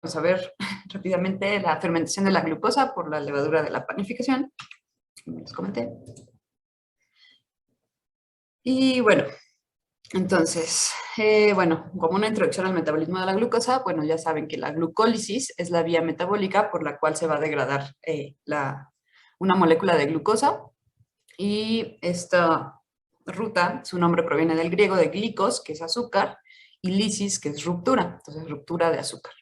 Vamos a ver rápidamente la fermentación de la glucosa por la levadura de la panificación, como les comenté. Y bueno, entonces, bueno, como una introducción al metabolismo de la glucosa, bueno, ya saben que la glucólisis es la vía metabólica por la cual se va a degradar una molécula de glucosa. Y esta ruta, su nombre proviene del griego de glicos, que es azúcar, y lisis, que es ruptura, entonces ruptura de azúcar.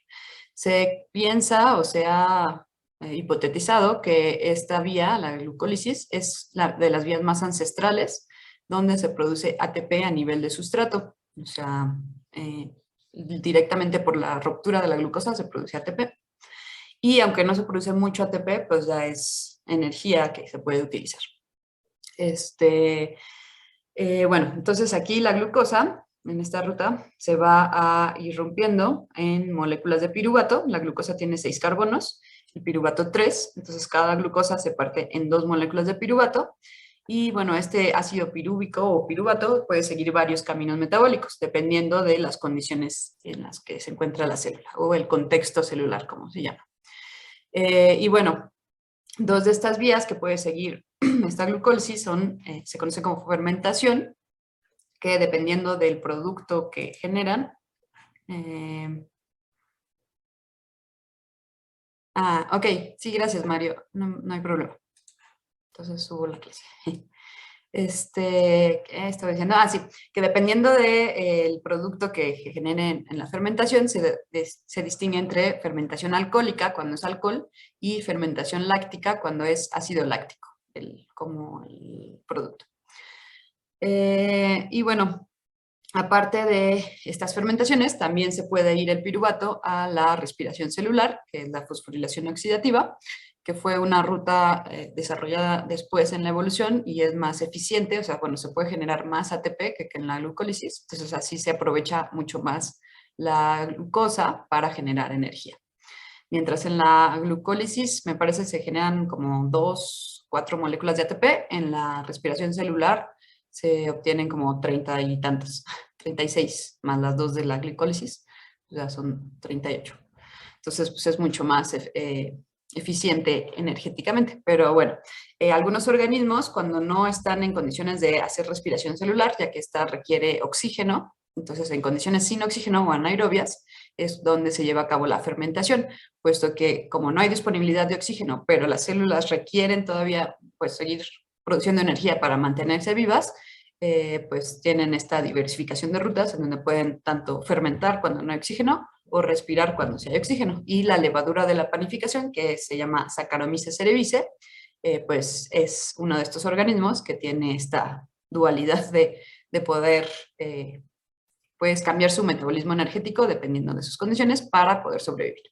Se piensa o se ha hipotetizado que esta vía, la glucólisis, es de las vías más ancestrales donde se produce ATP a nivel de sustrato. O sea, directamente por la ruptura de la glucosa se produce ATP. Y aunque no se produce mucho ATP, pues ya es energía que se puede utilizar. Bueno, entonces aquí la glucosa en esta ruta se va a ir rompiendo en moléculas de piruvato. La glucosa tiene 6 carbonos, el piruvato 3, entonces cada glucosa se parte en 2 moléculas de piruvato. Y bueno, este ácido pirúvico o piruvato puede seguir varios caminos metabólicos, dependiendo de las condiciones en las que se encuentra la célula o el contexto celular, como se llama. Y bueno, dos de estas vías que puede seguir esta glucólisis se conoce como fermentación, que dependiendo del producto que generan, ok, sí, gracias Mario, no hay problema. Entonces subo la clase. ¿Qué estaba diciendo? Sí, que dependiendo del producto que generen en la fermentación, se distingue entre fermentación alcohólica, cuando es alcohol, y fermentación láctica, cuando es ácido láctico, como el producto. Y bueno, aparte de estas fermentaciones, también se puede ir el piruvato a la respiración celular, que es la fosforilación oxidativa, que fue una ruta desarrollada después en la evolución y es más eficiente, o sea, bueno, se puede generar más ATP que en la glucólisis, entonces así se aprovecha mucho más la glucosa para generar energía. Mientras en la glucólisis, me parece, se generan como 4 moléculas de ATP, en la respiración celular se obtienen como 30 y tantas, 36, más las 2 de la glicólisis, o sea, son 38. Entonces, pues es mucho más eficiente energéticamente. Pero bueno, algunos organismos, cuando no están en condiciones de hacer respiración celular, ya que esta requiere oxígeno, entonces en condiciones sin oxígeno o anaerobias, es donde se lleva a cabo la fermentación, puesto que como no hay disponibilidad de oxígeno, pero las células requieren todavía pues seguir produciendo energía para mantenerse vivas, pues tienen esta diversificación de rutas en donde pueden tanto fermentar cuando no hay oxígeno o respirar cuando sí hay oxígeno. Y la levadura de la panificación, que se llama Saccharomyces cerevisiae, pues es uno de estos organismos que tiene esta dualidad de poder pues cambiar su metabolismo energético dependiendo de sus condiciones para poder sobrevivir.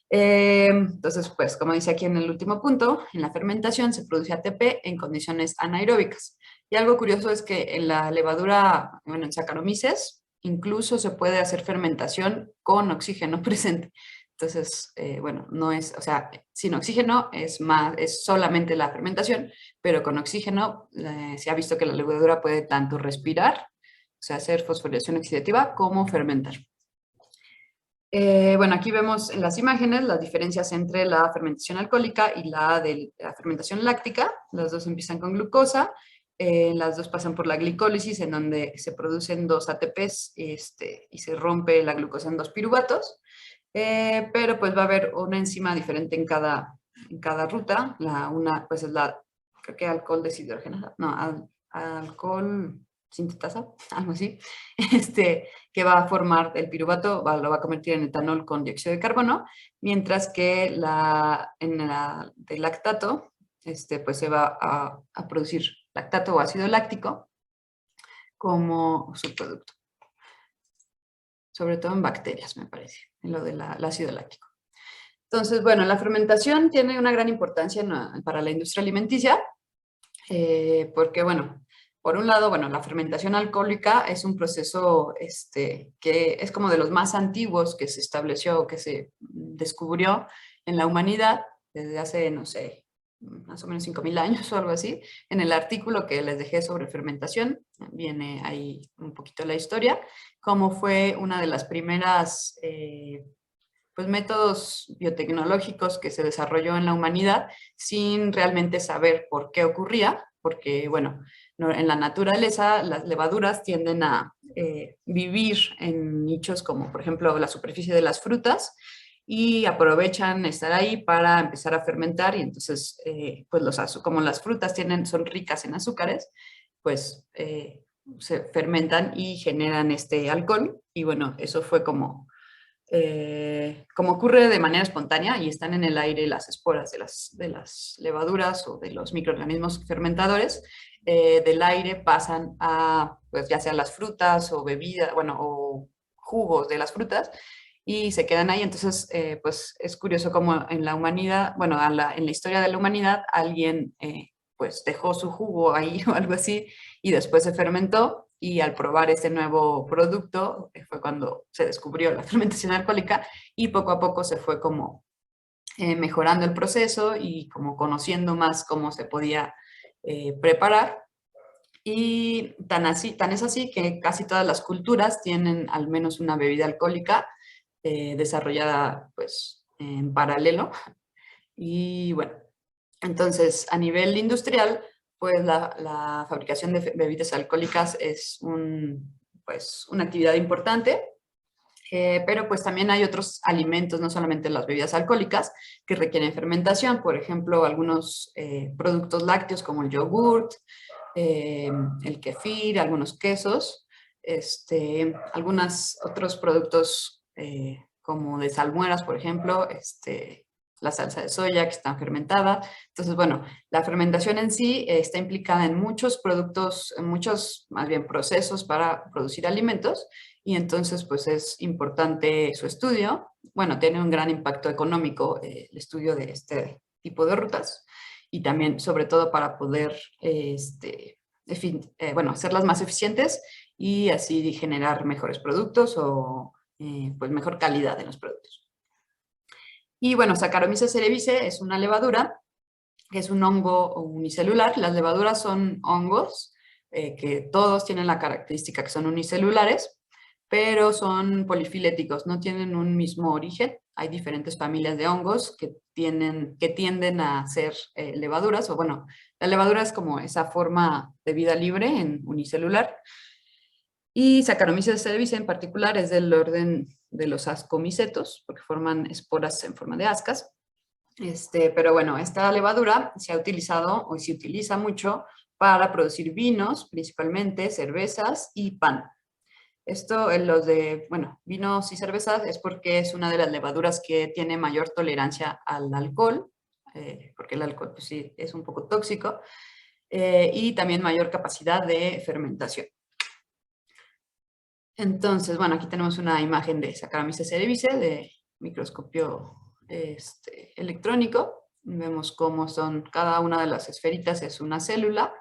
Entonces, pues como dice aquí en el último punto, en la fermentación se produce ATP en condiciones anaeróbicas. Y algo curioso es que en la levadura, bueno, en Saccharomyces, incluso se puede hacer fermentación con oxígeno presente. Entonces, bueno, no es, o sea, sin oxígeno es solamente la fermentación, pero con oxígeno se ha visto que la levadura puede tanto respirar, o sea, hacer fosforilación oxidativa, como fermentar. Bueno, aquí vemos en las imágenes las diferencias entre la fermentación alcohólica y la fermentación láctica. Las dos empiezan con glucosa, las dos pasan por la glicólisis, en donde se producen 2 ATPs y se rompe la glucosa en 2 piruvatos. Pero pues va a haber una enzima diferente en cada ruta. Una pues es creo que alcohol deshidrogenasa, no, alcohol sintetasa, algo así, que va a formar el piruvato, lo va a convertir en etanol con dióxido de carbono, mientras que en el lactato, pues se va a producir lactato o ácido láctico como subproducto, sobre todo en bacterias, me parece, en lo del ácido láctico. Entonces, bueno, la fermentación tiene una gran importancia para la industria alimenticia, porque, bueno, por un lado, bueno, la fermentación alcohólica es un proceso que es como de los más antiguos que se estableció, que se descubrió en la humanidad desde hace, no sé, más o menos 5.000 años o algo así. En el artículo que les dejé sobre fermentación, viene ahí un poquito la historia, cómo fue una de las primeras pues, métodos biotecnológicos que se desarrolló en la humanidad sin realmente saber por qué ocurría, porque, bueno, en la naturaleza las levaduras tienden a vivir en nichos como, por ejemplo, la superficie de las frutas, y aprovechan estar ahí para empezar a fermentar, y entonces, pues como las frutas son ricas en azúcares, pues se fermentan y generan este alcohol, y bueno, eso fue como ocurre de manera espontánea y están en el aire las esporas de las levaduras o de los microorganismos fermentadores, del aire pasan a, pues ya sea las frutas o bebidas, bueno, o jugos de las frutas, y se quedan ahí. Entonces, pues es curioso cómo en la humanidad, bueno, en la historia de la humanidad, alguien pues dejó su jugo ahí o algo así, y después se fermentó, y al probar este nuevo producto fue cuando se descubrió la fermentación alcohólica, y poco a poco se fue como mejorando el proceso y como conociendo más cómo se podía preparar. Y tan es así que casi todas las culturas tienen al menos una bebida alcohólica desarrollada pues en paralelo. Y bueno, entonces a nivel industrial, pues la fabricación de bebidas alcohólicas es pues, una actividad importante, pero pues también hay otros alimentos, no solamente las bebidas alcohólicas, que requieren fermentación. Por ejemplo, algunos productos lácteos como el yogurt, el kefir, algunos quesos, algunos otros productos como de salmueras, por ejemplo, la salsa de soya que está fermentada. Entonces, bueno, la fermentación en sí está implicada en muchos productos, en muchos, más bien, procesos para producir alimentos, y entonces, pues es importante su estudio. Bueno, tiene un gran impacto económico el estudio de este tipo de rutas, y también, sobre todo, para poder, bueno, hacerlas más eficientes y así generar mejores productos o, pues, mejor calidad en los productos. Y bueno, Saccharomyces cerevisiae es una levadura que es un hongo unicelular. Las levaduras son hongos que todos tienen la característica que son unicelulares, pero son polifiléticos, no tienen un mismo origen. Hay diferentes familias de hongos que tienden a ser levaduras, o bueno, la levadura es como esa forma de vida libre en unicelular. Y Saccharomyces cerevisiae en particular es del orden de los ascomicetos, porque forman esporas en forma de ascas. Pero bueno, esta levadura se ha utilizado o se utiliza mucho para producir vinos, principalmente cervezas y pan. Esto, en los de, bueno, vinos y cervezas, es porque es una de las levaduras que tiene mayor tolerancia al alcohol, porque el alcohol, pues sí, es un poco tóxico, y también mayor capacidad de fermentación. Entonces, bueno, aquí tenemos una imagen de Saccharomyces cerevisiae de microscopio electrónico. Vemos cómo son cada una de las esferitas, es una célula,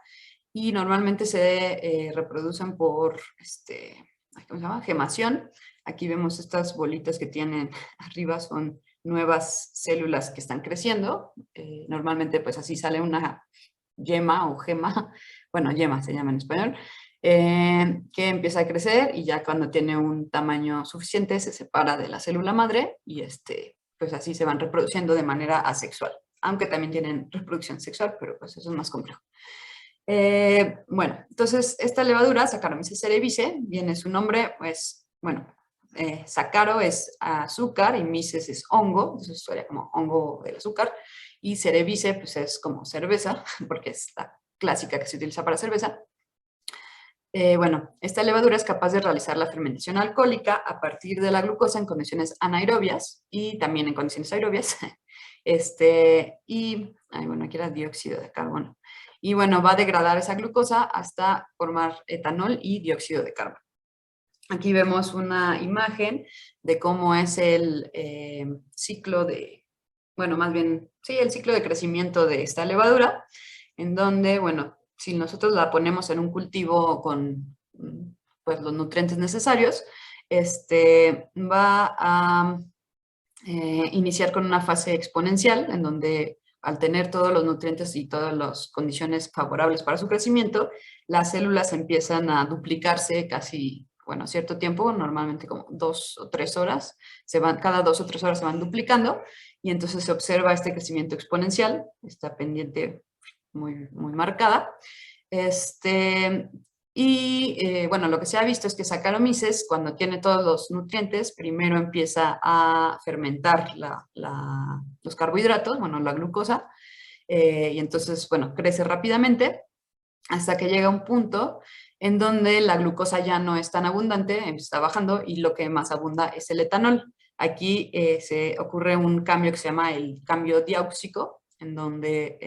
y normalmente se reproducen por, ¿cómo se llama? Gemación. Aquí vemos estas bolitas que tienen arriba, son nuevas células que están creciendo. Normalmente pues así sale una yema o gema, bueno, yema se llama en español, que empieza a crecer, y ya cuando tiene un tamaño suficiente se separa de la célula madre, y pues así se van reproduciendo de manera asexual, aunque también tienen reproducción sexual, pero pues eso es más complejo. Bueno, entonces esta levadura, Saccharomyces cerevisiae, viene su nombre, pues, bueno, saccaro es azúcar y myces es hongo, eso sería como hongo del azúcar, y cerevisiae pues es como cerveza, porque es la clásica que se utiliza para cerveza. Bueno, esta levadura es capaz de realizar la fermentación alcohólica a partir de la glucosa en condiciones anaerobias y también en condiciones aerobias. Bueno, aquí era dióxido de carbono. Y bueno, va a degradar esa glucosa hasta formar etanol y dióxido de carbono. Aquí vemos una imagen de cómo es el ciclo bueno, más bien, sí, el ciclo de crecimiento de esta levadura, en donde, bueno, si nosotros la ponemos en un cultivo con pues, los nutrientes necesarios, va a iniciar con una fase exponencial, en donde al tener todos los nutrientes y todas las condiciones favorables para su crecimiento, las células empiezan a duplicarse casi bueno, cierto tiempo, normalmente como 2 o 3 horas, cada 2 o 3 horas se van duplicando y entonces se observa este crecimiento exponencial, esta pendiente muy, muy marcada. Bueno, lo que se ha visto es que Saccharomyces, cuando tiene todos los nutrientes, primero empieza a fermentar los carbohidratos, bueno, la glucosa, y entonces, bueno, crece rápidamente hasta que llega un punto en donde la glucosa ya no es tan abundante, está bajando y lo que más abunda es el etanol. Aquí se ocurre un cambio que se llama el cambio diauxico, en donde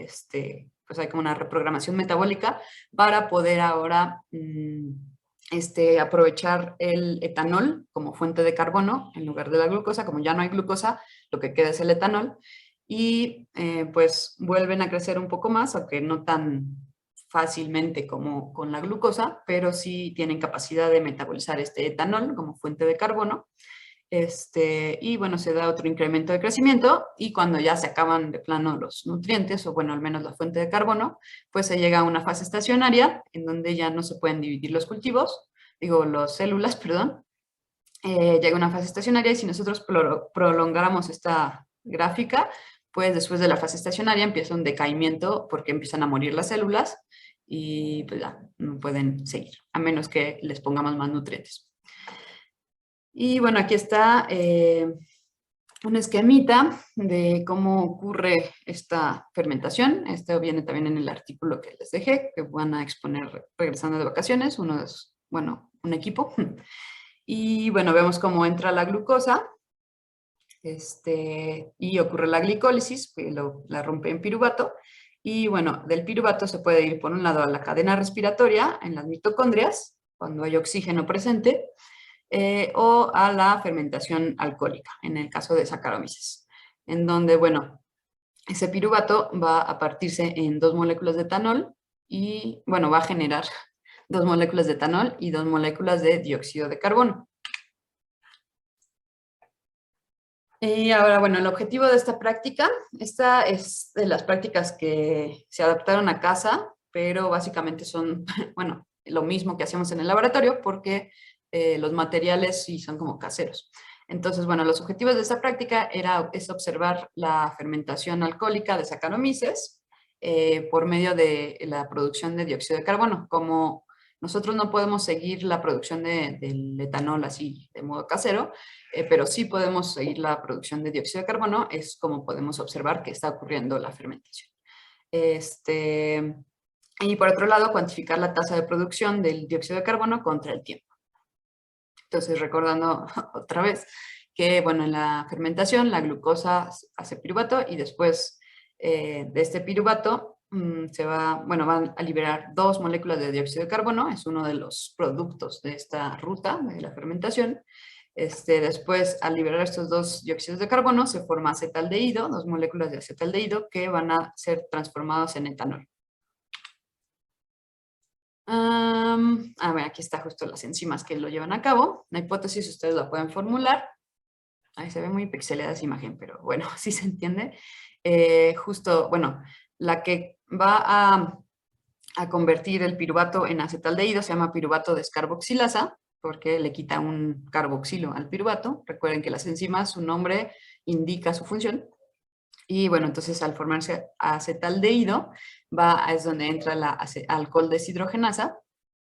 pues hay como una reprogramación metabólica para poder ahora aprovechar el etanol como fuente de carbono en lugar de la glucosa. Como ya no hay glucosa, lo que queda es el etanol y pues vuelven a crecer un poco más, aunque no tan fácilmente como con la glucosa, pero sí tienen capacidad de metabolizar este etanol como fuente de carbono. Y bueno, se da otro incremento de crecimiento y cuando ya se acaban de plano los nutrientes, o bueno, al menos la fuente de carbono, pues se llega a una fase estacionaria en donde ya no se pueden dividir los cultivos, las células, perdón. Llega una fase estacionaria y si nosotros prolongáramos esta gráfica, pues después de la fase estacionaria empieza un decaimiento porque empiezan a morir las células y pues ya no pueden seguir, a menos que les pongamos más nutrientes. Y bueno, aquí está un esquemita de cómo ocurre esta fermentación. Esto viene también en el artículo que les dejé, que van a exponer regresando de vacaciones. Uno es, bueno, un equipo. Y bueno, vemos cómo entra la glucosa y ocurre la glicólisis, que la rompe en piruvato. Y bueno, del piruvato se puede ir por un lado a la cadena respiratoria, en las mitocondrias, cuando hay oxígeno presente, o a la fermentación alcohólica, en el caso de Saccharomyces, en donde, bueno, ese piruvato va a partirse en 2 moléculas de etanol y, bueno, va a generar 2 moléculas de etanol y 2 moléculas de dióxido de carbono. Y ahora, bueno, el objetivo de esta práctica, esta es de las prácticas que se adaptaron a casa, pero básicamente son, bueno, lo mismo que hacíamos en el laboratorio, porque los materiales sí son como caseros. Entonces, bueno, los objetivos de esta práctica es observar la fermentación alcohólica de Saccharomyces por medio de la producción de dióxido de carbono. Como nosotros no podemos seguir la producción del etanol así de modo casero, pero sí podemos seguir la producción de dióxido de carbono, es como podemos observar que está ocurriendo la fermentación. Y por otro lado, cuantificar la tasa de producción del dióxido de carbono contra el tiempo. Entonces, recordando otra vez que, bueno, en la fermentación la glucosa hace piruvato y después de este piruvato van a liberar 2 moléculas de dióxido de carbono, es uno de los productos de esta ruta de la fermentación. Después, al liberar estos 2 dióxidos de carbono, se forma acetaldehído, 2 moléculas de acetaldehído que van a ser transformados en etanol. Bueno, aquí está justo las enzimas que lo llevan a cabo. La hipótesis ustedes la pueden formular. Ahí se ve muy pixelada esa imagen, pero bueno, sí se entiende. Justo, bueno, la que va a convertir el piruvato en acetaldehído se llama piruvato descarboxilasa, porque le quita un carboxilo al piruvato. Recuerden que las enzimas, su nombre indica su función. Y bueno, entonces al formarse acetaldehído, es donde entra la alcohol deshidrogenasa,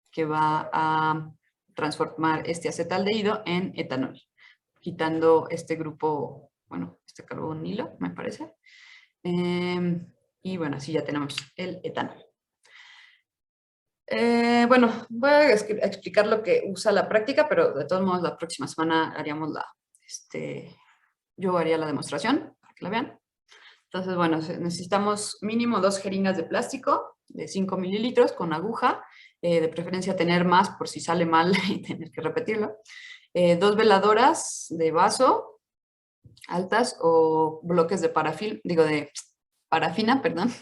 que va a transformar este acetaldehído en etanol, quitando este grupo, bueno, este carbonilo, me parece. Y bueno, así ya tenemos el etanol. Bueno, voy a explicar lo que usa la práctica, pero de todos modos la próxima semana haríamos yo haría la demostración, para que la vean. Entonces, bueno, necesitamos mínimo 2 jeringas de plástico de 5 mililitros con aguja, de preferencia tener más por si sale mal y tener que repetirlo. 2 veladoras de vaso altas o bloques de parafina, perdón.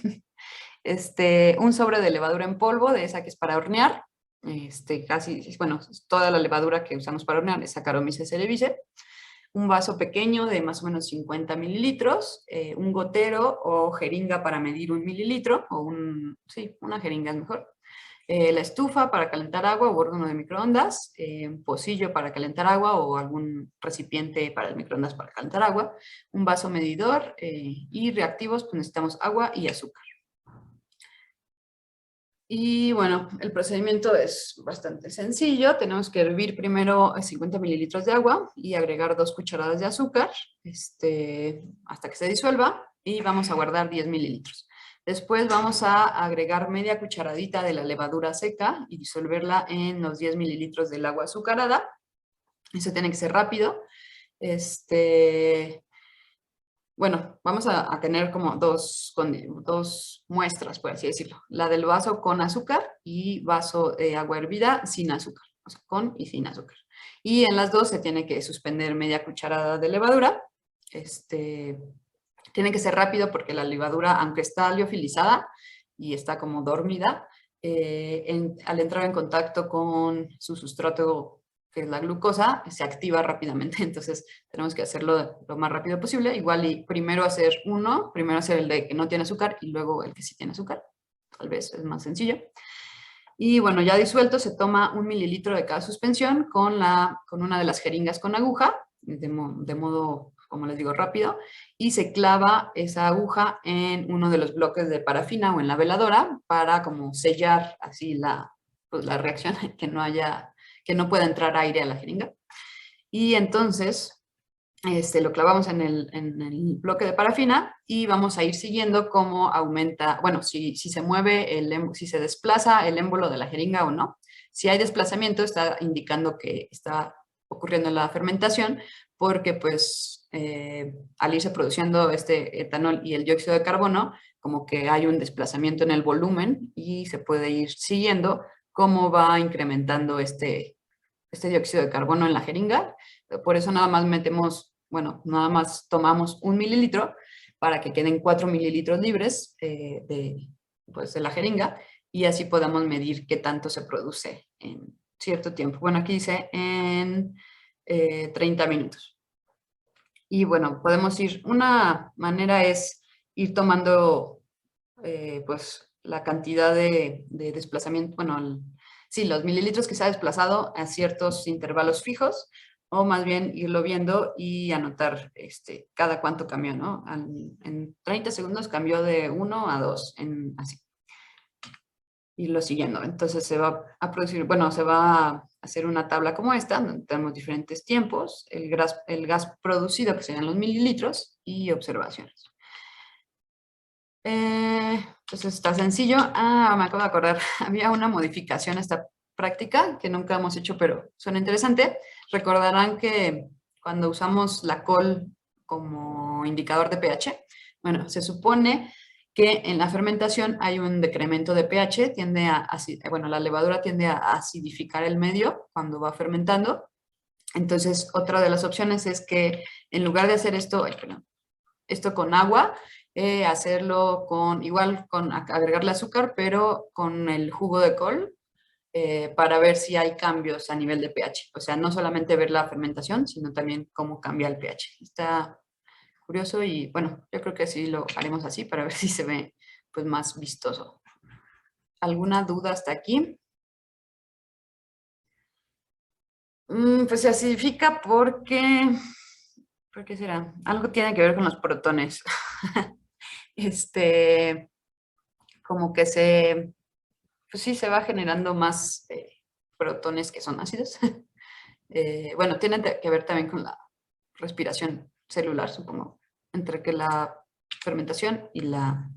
Un sobre de levadura en polvo, de esa que es para hornear. Toda la levadura que usamos para hornear es Saccharomyces cerevisiae. Un vaso pequeño de más o menos 50 mililitros, un gotero o jeringa para medir 1 mililitro, una jeringa es mejor. La estufa para calentar agua o horno de microondas, un pocillo para calentar agua o algún recipiente para el microondas para calentar agua, un vaso medidor y reactivos, pues necesitamos agua y azúcar. Y bueno, el procedimiento es bastante sencillo. Tenemos que hervir primero 50 mililitros de agua y agregar 2 cucharadas de azúcar hasta que se disuelva y vamos a guardar 10 mililitros. Después vamos a agregar media cucharadita de la levadura seca y disolverla en los 10 mililitros del agua azucarada. Eso tiene que ser rápido. Bueno, vamos a tener como dos muestras, por así decirlo. La del vaso con azúcar y vaso de agua hervida sin azúcar, o sea, con y sin azúcar. Y en las dos se tiene que suspender media cucharada de levadura. Tiene que ser rápido porque la levadura, aunque está liofilizada y está como dormida, al entrar en contacto con su sustrato, que es la glucosa, se activa rápidamente. Entonces tenemos que hacerlo lo más rápido posible. Igual y primero hacer el de que no tiene azúcar y luego el que sí tiene azúcar. Tal vez es más sencillo. Y bueno, ya disuelto se toma 1 mililitro de cada suspensión con una de las jeringas con aguja, de modo, como les digo, rápido, y se clava esa aguja en uno de los bloques de parafina o en la veladora para como sellar así pues la reacción, que no pueda entrar aire a la jeringa. Y entonces lo clavamos en el bloque de parafina y vamos a ir siguiendo cómo aumenta, bueno, si se mueve, si se desplaza el émbolo de la jeringa o no. Si hay desplazamiento, está indicando que está ocurriendo la fermentación, porque pues al irse produciendo este etanol y el dióxido de carbono, como que hay un desplazamiento en el volumen y se puede ir siguiendo cómo va incrementando este dióxido de carbono en la jeringa. Por eso nada más tomamos 1 mililitro para que queden 4 mililitros libres de la jeringa y así podamos medir qué tanto se produce en cierto tiempo. Bueno, aquí dice en 30 minutos. Y bueno, una manera es ir tomando pues la cantidad de desplazamiento, bueno, sí, los mililitros que se ha desplazado a ciertos intervalos fijos, o más bien irlo viendo y anotar cada cuánto cambió, ¿no? En 30 segundos cambió de 1 a 2, así. Irlo siguiendo. Entonces se va a producir, bueno, se va a hacer una tabla como esta, donde tenemos diferentes tiempos, el gas producido, que serían los mililitros, y observaciones. Entonces está sencillo. Me acabo de acordar, había una modificación a esta práctica que nunca hemos hecho, pero suena interesante. Recordarán que cuando usamos la col como indicador de pH, bueno, se supone que en la fermentación hay un decremento de pH, la levadura tiende a acidificar el medio cuando va fermentando. Entonces, otra de las opciones es que en lugar de hacer esto con agua, hacerlo con agregarle azúcar, pero con el jugo de col, para ver si hay cambios a nivel de pH. O sea, no solamente ver la fermentación, sino también cómo cambia el pH. Está curioso y bueno, yo creo que sí lo haremos así para ver si se ve pues más vistoso. ¿Alguna duda hasta aquí? Pues se acidifica porque... ¿Por qué será? Algo tiene que ver con los protones. Como que pues sí, se va generando más protones que son ácidos. Bueno, tiene que ver también con la respiración celular, supongo, entre que la fermentación y la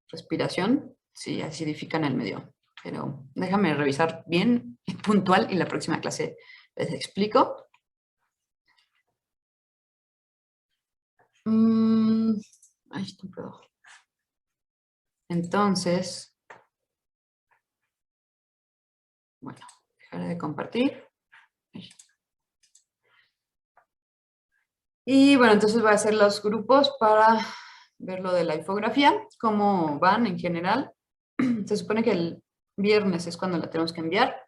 respiración sí acidifican el medio. Pero déjame revisar bien, puntual, y la próxima clase les explico. Ay, no puedo. Entonces, bueno, dejaré de compartir. Y bueno, entonces voy a hacer los grupos para ver lo de la infografía, cómo van en general. Se supone que el viernes es cuando la tenemos que enviar.